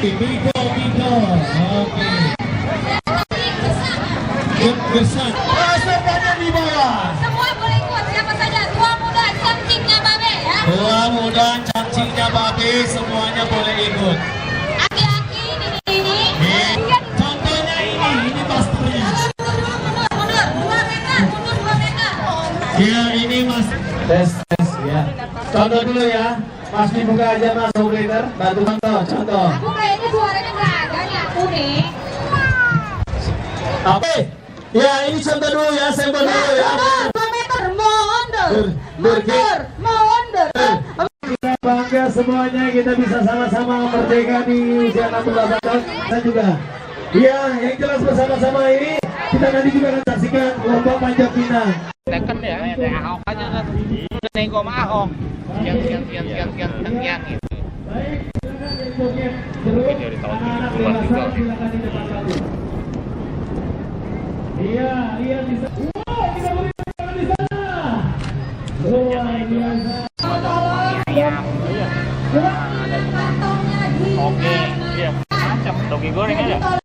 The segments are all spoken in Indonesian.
Biko. Oke. Gesan. Semuanya di bawah. Semua boleh ikut, siapa saja. Tua muda cangcingnya babe ya. Tua muda cangcingnya babe semuanya boleh ikut. Aki-aki ini. Contohnya ini pasternya. Mundur 2 meter, mundur 2 meter. Ya ini mas. Tes ya. Contoh dulu ya. Mas dibuka aja mas operator. Bantu contoh. Aku kayaknya suaranya nggak ada nih aku nih. Oke. Ya ini contoh dulu ya, sampel dulu ya. 2 meter, mundur. Mundur. Kita bangga semuanya, kita bisa sama-sama merdeka di usia 68 tahun. Kita juga. Iya, yang jelas bersama-sama ini kita nanti juga akan saksikan lomba panjat pinang. Tekan ya, Ahok aja kan. Udah nego sama Ahok. Sekian gitu. Baik, silakan yang joget. Terus Dari tahun anak 70-an juga. silakan di depan kami. Iya bisa. Wow, kita boleh di sana. Luar biasa. Oke, iya. Macam dogi goreng aja.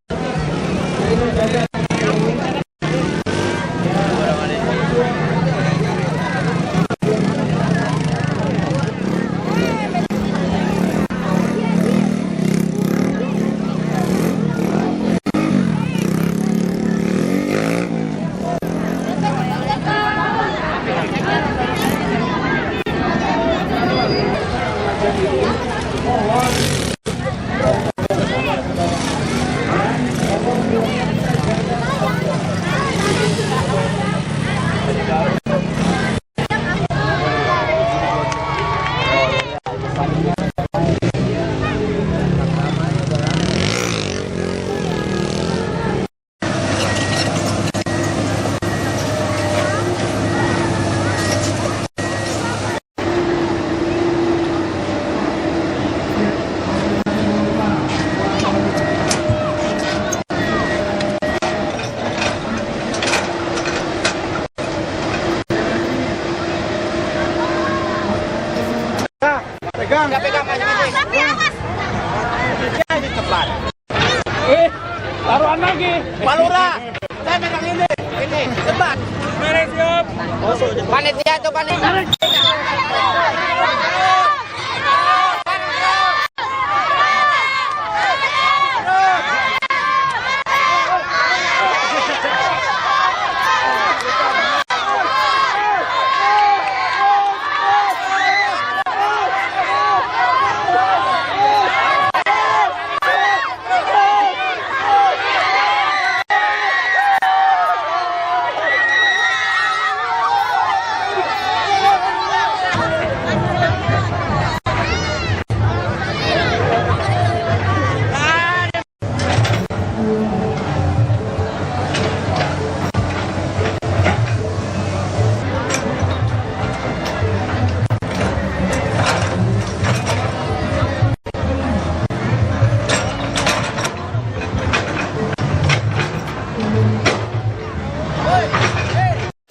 Pegang aja. Tapi awas. Jadi cepat. Taruhan lagi. Palura. Saya pegang ini. Cepat. Beres siap. Panitia tuh panitia.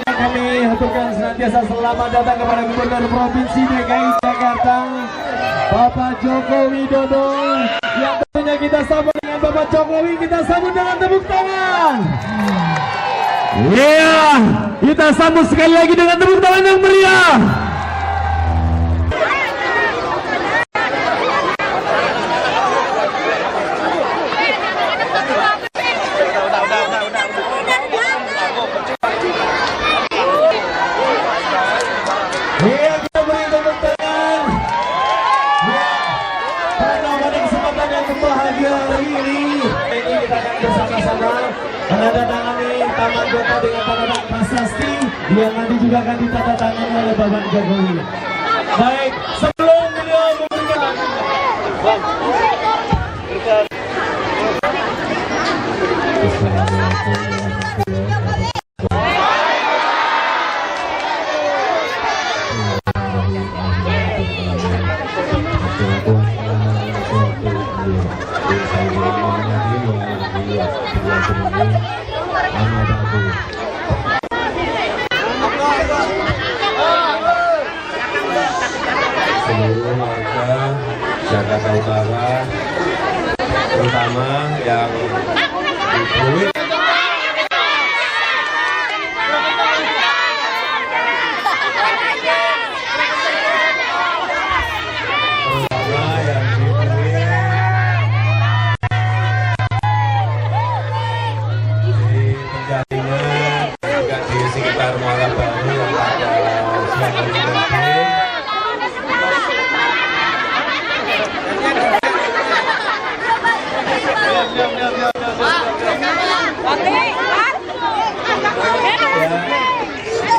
Kami haturkan senantiasa selamat datang kepada Gubernur Provinsi DKI Jakarta Bapak Joko Widodo. Yang tentunya kita sambut dengan Bapak Jokowi, kita sambut dengan tepuk tangan. Iya, kita sambut sekali lagi dengan tepuk tangan yang meriah. Iya, kita beri tepuk tangan. Ya, karena pada kesempatan yang berbahagia hari ini kita akan bersama-sama menandatangani Taman Kota dengan tanda tangan prasasti yang nanti juga akan ditandatangani oleh Bapak Jokowi. Baik, sebelum beliau memberikan seluruh warga Jakarta Utara pertama yang Fluid.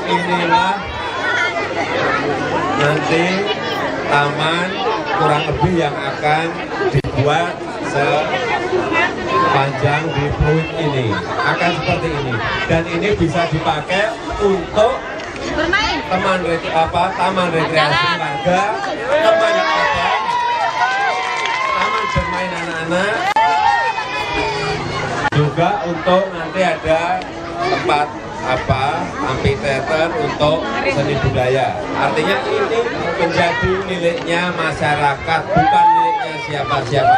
Inilah nanti taman kurang lebih yang akan dibuat sepanjang di Fluid ini akan seperti ini, dan ini bisa dipakai untuk Bermain. taman rekreasi warga, taman bermain anak-anak, juga untuk nanti ada tempat amphitheater untuk seni budaya. Artinya ini menjadi miliknya masyarakat, bukan miliknya siapa-siapa.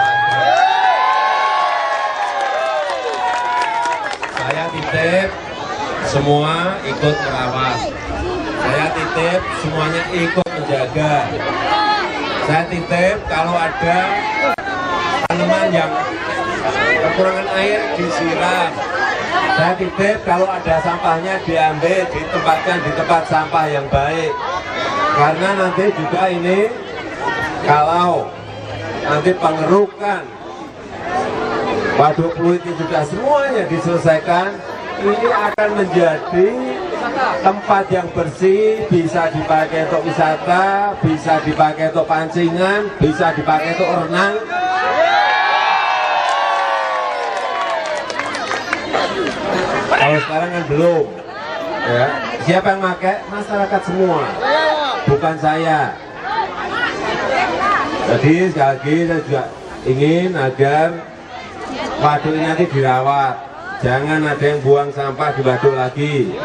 Saya titip semua ikut merawat. Saya titip semuanya ikut menjaga. Saya titip kalau ada tanaman yang kekurangan air disiram. Saya titip kalau ada sampahnya diambil, ditempatkan di tempat sampah yang baik. Karena nanti juga ini kalau nanti pengerukan waduk Fluid ini sudah semuanya diselesaikan, ini akan menjadi tempat yang bersih, bisa dipakai untuk wisata, bisa dipakai untuk pancingan, bisa dipakai untuk renang. Kalau sekarang kan belum, ya. Siapa yang pakai? Masyarakat semua, bukan saya. Jadi sekali lagi saya juga ingin agar waduk ini nanti dirawat. Jangan ada yang buang sampah di waduk lagi.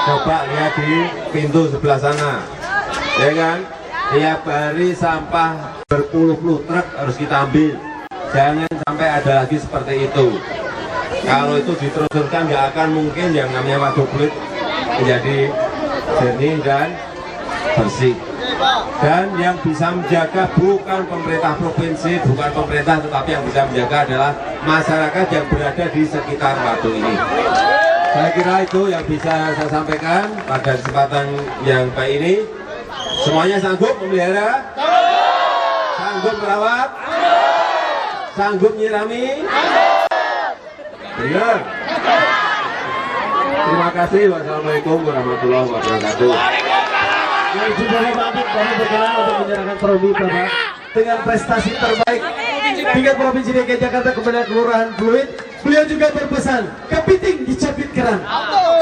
Coba lihat di pintu sebelah sana, ya kan? Tiap hari sampah berpuluh-puluh truk harus kita ambil. Jangan sampai ada lagi seperti itu. Kalau itu diteruskan nggak akan mungkin yang namanya waduk Fluid menjadi jernih dan bersih. Dan yang bisa menjaga bukan pemerintah provinsi, bukan pemerintah, tetapi yang bisa menjaga adalah masyarakat yang berada di sekitar waduk ini. Saya kira itu yang bisa saya sampaikan pada kesempatan yang baik ini. Semuanya sanggup memelihara? Sanggup merawat? Sanggup nyirami? Benar. Terima kasih. Wassalamualaikum warahmatullahi wabarakatuh. Yang sudah Bapak kami berkenan untuk menyerahkan trofi Bapak dengan prestasi terbaik tingkat Provinsi DKI Jakarta kepada Kelurahan Fluid. Beliau juga berpesan, kepiting dicapit kerang,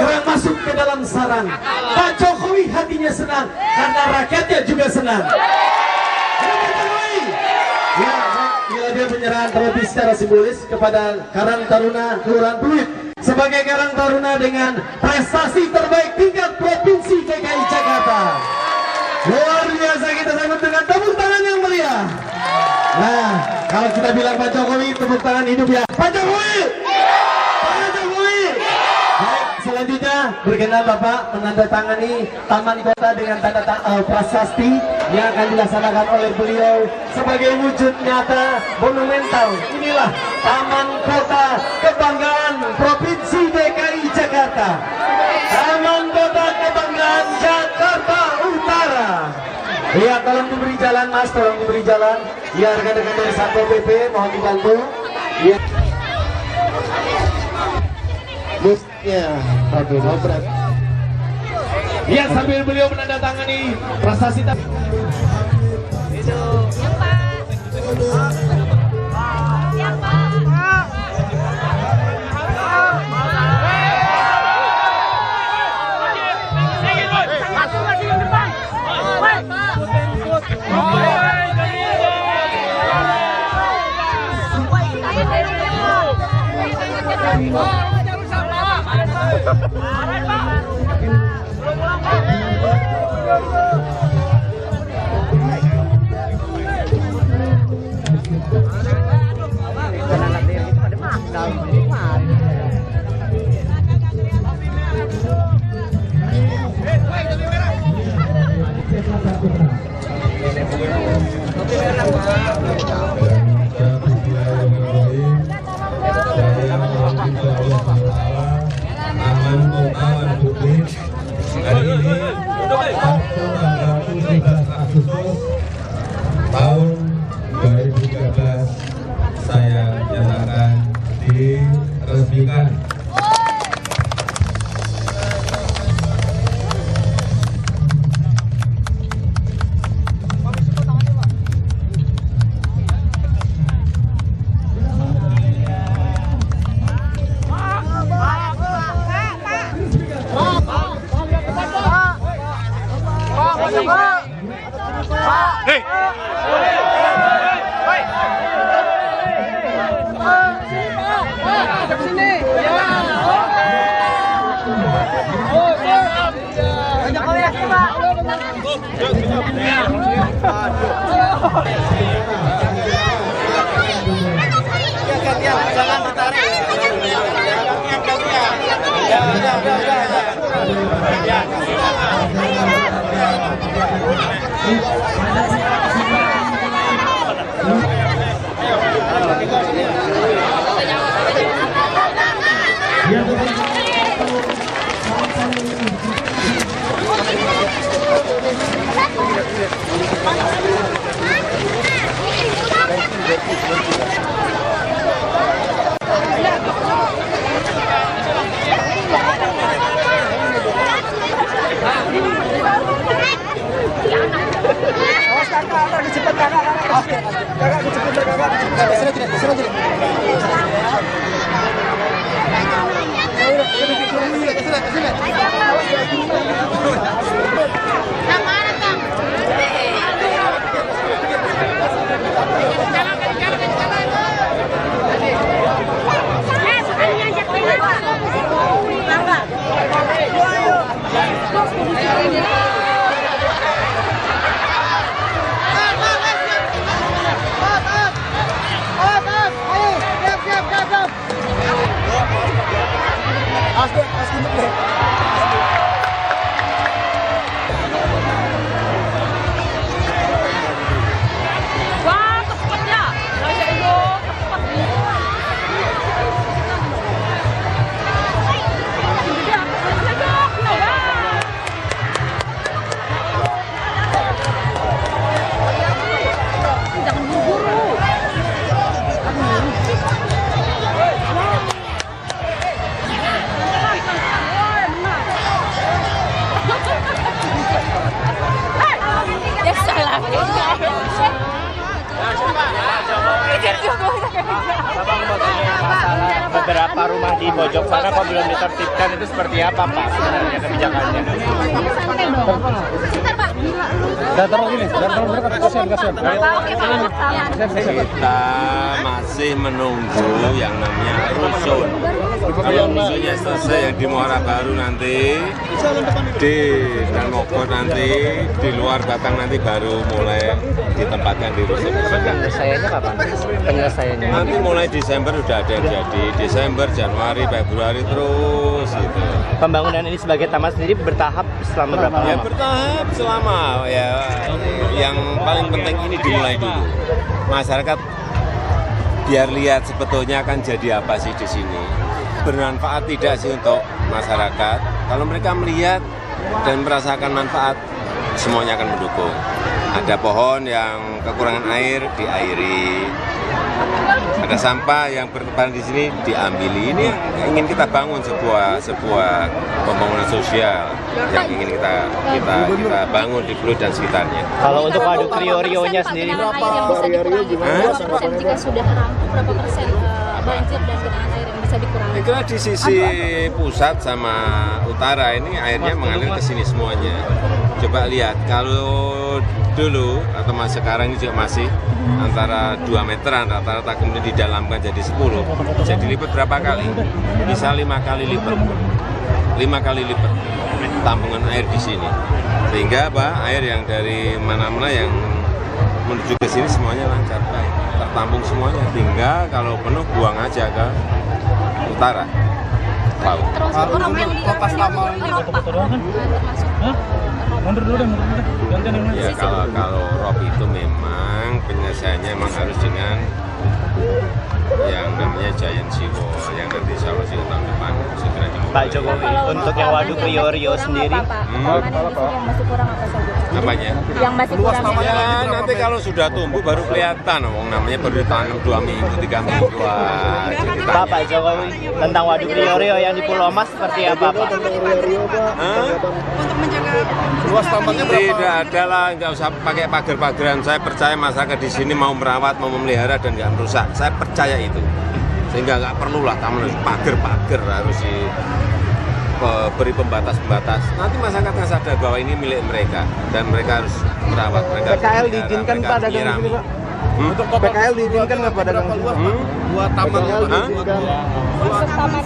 kerang masuk ke dalam sarang. Pak Jokowi hatinya senang karena rakyatnya juga senang. Ya, bila dia penyerahan trofi secara simbolis kepada Karang Taruna Kelurahan Fluid sebagai Karang Taruna dengan prestasi terbaik tingkat Provinsi DKI Jakarta. Luar biasa, kita sambut dengan tepuk tangan yang meriah. Nah, kalau kita bilang Pak Jokowi, tepuk tangan hidup ya. Pak Jokowi! Pak Jokowi! Baik, selanjutnya berkenan Bapak menandatangani Taman Kota dengan tanda prasasti yang akan dilaksanakan oleh beliau sebagai wujud nyata monumental. Inilah Taman Kota Kebanggaan Provinsi DKI Jakarta. Taman Kota Kebanggaan Jakarta Utara. Ya, tolong diberi jalan Mas, tolong diberi jalan. Ya, rekan-rekan dari Satpol PP mohon dibantu. Ya. Busnya, aduh, berat. Ya, sambil beliau menandatangani prasasti. Sabtu tanggal 17 Agustus tahun 2013 saya nyatakan diresmikan. Beberapa rumah di pojok sana kok belum ditertibkan, itu seperti apa Pak sebenarnya kebijakannya? Kita masih menunggu yang namanya rusun. Kalau rusunnya selesai yang di Muara Baru nanti, di Danmogor nanti, di luar Batang nanti baru mulai ditempatkan di rusun. Penyelesaiannya kapan? Penyelesaiannya? Nanti mulai Desember sudah ada yang jadi. Desember, Januari, Februari terus gitu. Pembangunan ini sebagai taman sendiri bertahap selama berapa lama? Ya bertahap selama ya. Yang paling penting ini dimulai dulu. Masyarakat biar lihat sebetulnya akan jadi apa sih di sini. Bermanfaat tidak sih untuk masyarakat. Kalau mereka melihat dan merasakan manfaat, semuanya akan mendukung. Ada pohon yang kekurangan air, diairi. Ada sampah yang bertebaran di sini, diambili. Ini yang ingin kita bangun sebuah pembangunan sosial yang ingin kita bangun di Pluit dan sekitarnya. Kalau untuk waduk Rio-Rionya sendiri berapa persen jika sudah rampung, berapa persen banjir dan genangan air yang bisa dikurangi? Saya kira di sisi pusat sama utara ini airnya mengalir ke sini semuanya. Coba lihat, kalau dulu atau sekarang ini juga masih antara 2 meteran rata-rata, kemudian didalamkan jadi 10, jadi lipat berapa kali? Bisa 5 kali lipat. 5 kali lipat tampungan air di sini. Sehingga apa? Air yang dari mana-mana yang menuju ke sini semuanya lancar, baik, tertampung semuanya. Tinggal kalau penuh buang aja ke utara. Laut. Ya kalau rob itu memang penyelesaiannya memang harus dengan yang namanya Giant Siwo yang nanti Sulawesi tahun depan segera dimulai. Pak Jokowi, untuk yang Waduk Rio sendiri, yang masih kurang apa saja? Apanya? Yang masih kurang. Ya nanti kalau sudah tumbuh baru kelihatan, namanya baru ditanam 2 minggu, 3 minggu aja. Pak Jokowi, tentang Waduk Rio yang di Pulau Mas seperti apa Pak? Luas tambaknya Tidak ada lah, nggak usah pakai pagar-pagaran. Saya percaya masyarakat di sini mau merawat, mau memelihara dan nggak merusak. Saya percaya itu. Sehingga nggak perlulah taman harus pagar-pagar, harus diberi pembatas-pembatas. Nanti masyarakat akan sadar bahwa ini milik mereka dan mereka harus merawat. Mereka PKL diizinkan Pak dagang di sini Pak? untuk PKL diizinkan nggak Pak dagang di sini? buat taman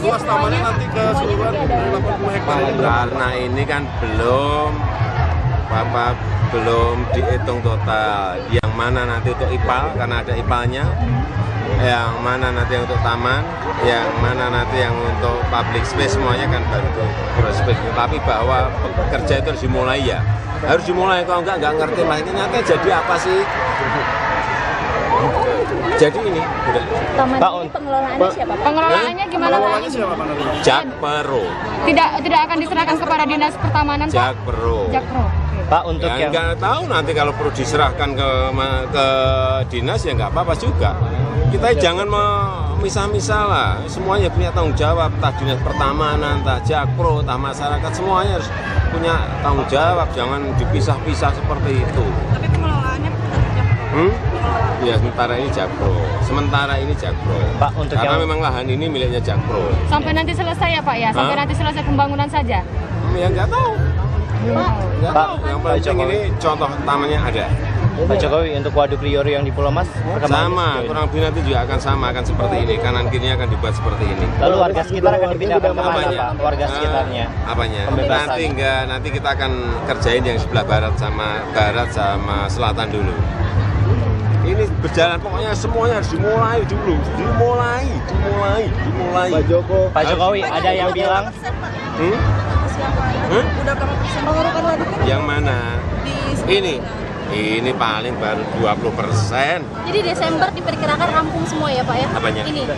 Luas tamannya nanti keseluruhan 80 hektar. Karena ini kan belum dihitung total. Yang mana nanti untuk IPAL karena ada IPAL-nya, yang mana nanti untuk taman, yang mana nanti yang untuk public space, semuanya kan baru prospek. Tapi bahwa kerja itu harus dimulai ya, harus dimulai. Kalau nggak ngerti lah ini nanti jadi apa sih? Jadi ini Taman ini pengelolaannya siapa? Pengelolaannya gimana Pak? Jakpro, Tidak akan diserahkan kepada Dinas Pertamanan Pak? Jakpro. Jakpro. Pak, untuk Ya nggak tahu nanti kalau perlu diserahkan ke dinas ya nggak apa-apa juga. Kita jangan memisah-misah lah. Semuanya punya tanggung jawab. Entah dinas pertamanan, entah Jakpro, entah masyarakat, semuanya harus punya tanggung jawab. Jangan dipisah-pisah seperti itu. Tapi pengelolaannya Ya sementara ini Jakpro. Pak, untuk Karena yang memang lahan ini miliknya Jakpro. sampai nanti selesai ya Pak ya? Sampai nanti selesai pembangunan saja? Ya nggak tahu. Nggak Pak, tahu. Yang Pak penting Jokowi. ini contoh tamannya ada. Pak Jokowi, untuk Waduk Rio yang di Pulau Mas Sama, kurang lebih nanti juga akan sama, akan seperti ini. Kanan kirinya akan dibuat seperti ini. Lalu warga sekitar akan dipindahkan kemana Apanya? Pak? Warga sekitarnya. Apanya? Pembebasan. Nanti enggak, nanti kita akan kerjain yang sebelah barat sama selatan dulu. Ini berjalan, pokoknya semuanya harus dimulai dulu. Dimulai. Pak Jokowi, ada yang bilang Yang mana? Ini paling baru 20%. Jadi Desember diperkirakan rampung semua ya Pak ya? Apanya? Ini.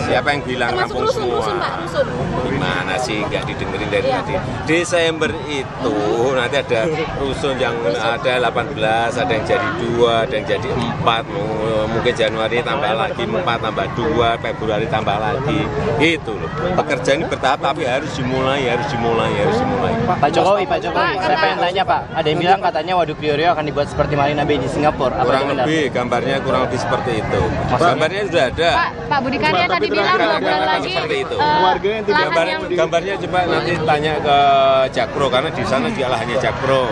Siapa yang bilang Termasuk rampung semua? rusun Pak, rusun. Gimana sih nggak didengerin dari Iya. tadi? Desember itu nanti ada rusun yang ada 18, ada yang jadi 2, ada yang jadi 4. Mungkin Januari tambah lagi 4, tambah 2, Februari tambah lagi. Itu loh. Pekerjaan ini bertahap tapi harus dimulai. Pak Jokowi, saya pengen tanya Pak, ada yang bilang katanya Waduk Rio akan dibuat seperti Marina Bay di Singapura. Apa Kurang itu benar? lebih gambarnya kurang lebih seperti itu. Gambarnya sudah ada. Pak Budi Karya tadi bilang 2 bulan lagi seperti itu. Warga yang tidak lahan yang Gambarnya coba nanti tanya ke Jakpro karena di sana juga lahannya Jakpro.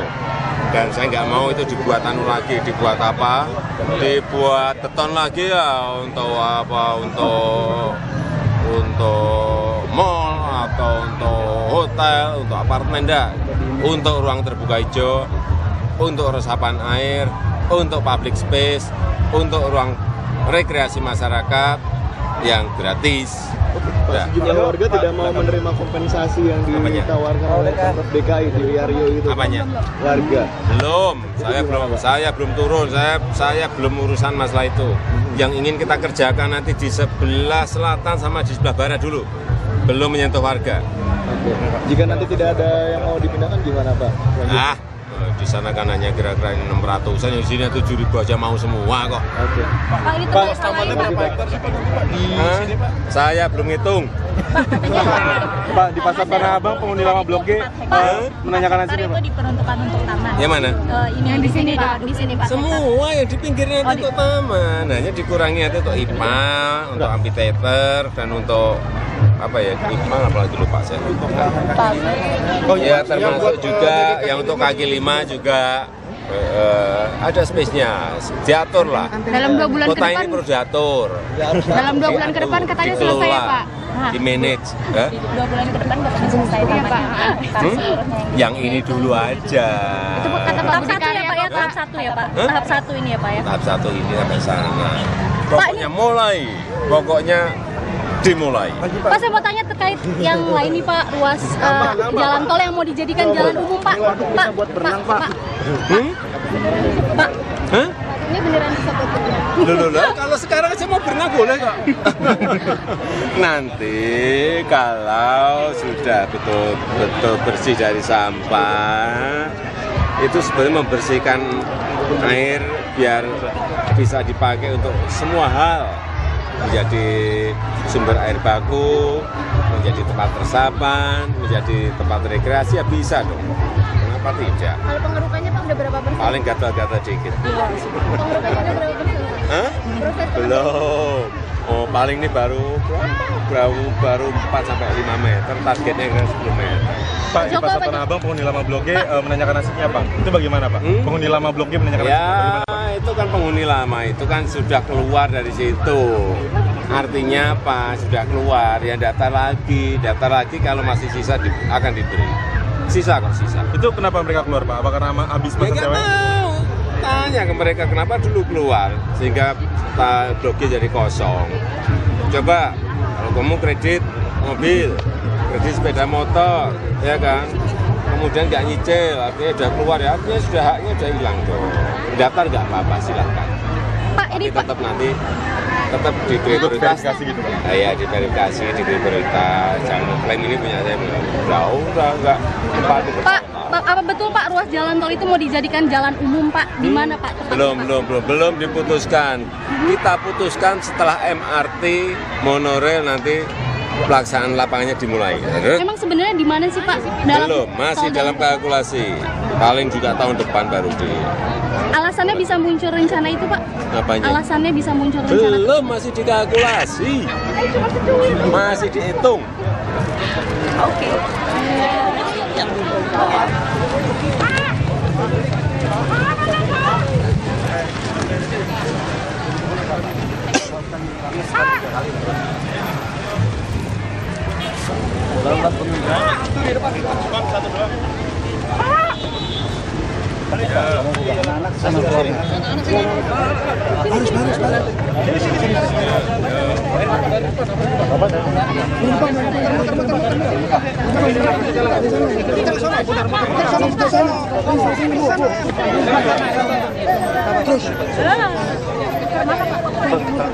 Dan saya nggak mau itu dibuat dibuat apa? Dibuat beton lagi ya untuk apa? Untuk mall atau untuk hotel, untuk apartemen enggak. Untuk ruang terbuka hijau, untuk resapan air, untuk public space, untuk ruang rekreasi masyarakat yang gratis. Sejumlah warga tidak mau menerima kompensasi yang ditawarkan oleh Pemprov DKI di Rio itu. Apanya? Warga. Saya belum turun, saya belum urusan masalah itu. Yang ingin kita kerjakan nanti di sebelah selatan sama di sebelah barat dulu. Belum menyentuh warga. Oke. Jika nanti tidak ada yang mau dipindahkan gimana Pak? Di sana kan hanya kira-kira 600-an, yang sini 7.000 aja mau semua kok. Oke. Pak ini tuh tamannya berapa hektar? Saya belum ngitung. Pak, di Pasar Tanah Abang penghuni lama Blok G menanyakan hasilnya Itu Pak. diperuntukkan untuk taman. Yang mana? Ini yang di sini Pak, di sini Pak. Semua yang di pinggirnya itu untuk taman. Hanya dikurangi itu untuk IPAL, untuk amphitheater, dan untuk apa ya, IPAL apalagi lupa saya. Ya termasuk juga yang untuk kaki 5 juga ada space-nya, diatur lah. dalam 2 bulan ke Kota depan ini perlu diatur. dalam 2 bulan ke depan katanya selesai ya Pak? Di manage. 2 bulan ke depan katanya selesai Iya, Pak. Yang ini dulu aja. Itu kata Pak Tahap Budi 1 ya Karya Pak ya, Pak. tahap 1 ya Pak. Tahap 1 ini ya Pak ya. Tahap 1 ini sampai sana. Pokoknya mulai. Pokoknya dimulai. Pak saya mau tanya terkait yang lain nih Pak, ruas jalan tol yang mau dijadikan jalan umum Pak. Pak, buat berenang Pak. Pak, Ini beneran disebut Loh, kalau sekarang aja mau berenang boleh kok. Nanti kalau sudah betul-betul bersih dari sampah, itu sebenarnya membersihkan air biar bisa dipakai untuk semua hal. Menjadi sumber air baku, menjadi tempat resapan, menjadi tempat rekreasi, ya bisa dong. Kenapa tidak? Kalau pengerukannya Pak udah berapa persen? Paling gatal-gatal dikit. Pengerukannya udah berapa persen? Hah? Belum. Oh, paling ini baru 4-5 meter, targetnya kira 10 meter. Pak, di Pasar Tanah Abang penghuni lama Blok G menanyakan nasibnya Pak. Itu bagaimana Pak? Penghuni lama Blok G menanyakan nasibnya bagaimana Pak? Itu kan penghuni lama, itu kan sudah keluar dari situ. Artinya apa? Sudah keluar, ya daftar lagi kalau masih sisa akan diberi. Sisa kok sisa. Itu kenapa mereka keluar Pak? Apa karena habis masa Nggak cewek? tahu. Tanya ke mereka kenapa dulu keluar sehingga Blok G jadi kosong. Coba kalau kamu kredit mobil, kredit sepeda motor, ya kan? Kemudian nggak nyicil, artinya udah keluar ya, artinya sudah haknya udah hilang tuh. Daftar nggak apa-apa, silahkan. Pak, ini Tapi tetap nanti tetap diberi prioritas. Verifikasi gitu Pak? Ya, diverifikasi, diberi prioritas. Jangan klaim ini punya saya, udah nggak tempat itu. Pak, apa betul Pak ruas jalan tol itu mau dijadikan jalan umum Pak? Di mana Pak? tepatnya, Pak? Belum diputuskan. Kita putuskan setelah MRT monorail nanti pelaksanaan lapangannya dimulai. Emang sebenarnya di mana sih Pak? Belum, masih dalam kalkulasi. Paling juga tahun depan baru di. Alasannya bisa muncul rencana itu Pak? Apanya? Alasannya bisa muncul rencana itu? Belum, masih dikalkulasi. Masih dihitung. Oke.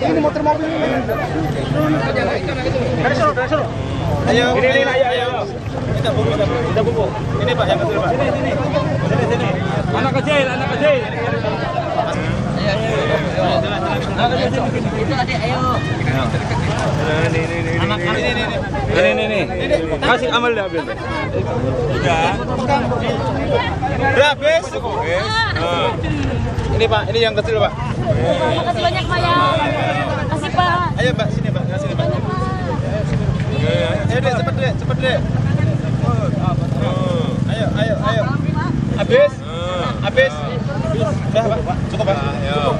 Ini motor mobil ini. Ayo, ayo. Kita bubuk. Ini Pak yang kecil Pak. Sini. Anak kecil. Itu adik, ayo. Ini. Kasih amal dah habis. Udah. Udah habis. Ini Pak, ini yang kecil Pak. Makasih banyak Pak ya. Makasih Pak. Ayo Mbak, sini Mbak, kasih Mbak. Ayo Dek, cepet Dek. Ayo. Habis. Udah Pak, cukup Pak. Ayo.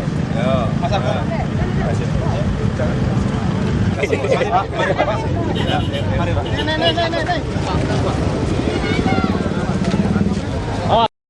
Masak Pak. Mari Pak. Mari Pak.